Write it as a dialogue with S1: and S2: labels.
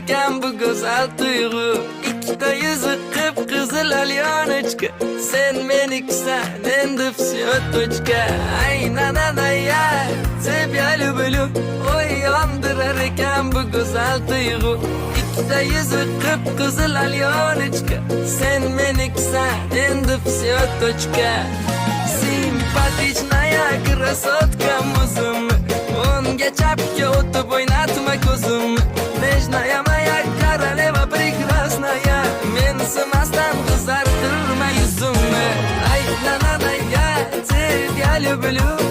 S1: ekan bu go'zal tuyg'u. Ikkita yuzi qip-qizil alyonочка. Sen menikusan, endi всё точка. Ay-na-na-na-ya, тебя люблю. Oy yondirar ekan bu go'zal tuyg'u. Ikkita yuzi qip-qizil alyonочка. Sen menikusan, endi всё точка. Simpatichная красотка muzimni. O'ngga chapga o'tib o'ynatma ko'zimni. Nежная моя королева прекрасная. Men simasdan qizartirma yuzimni. Ay na na na, я тебя люблю.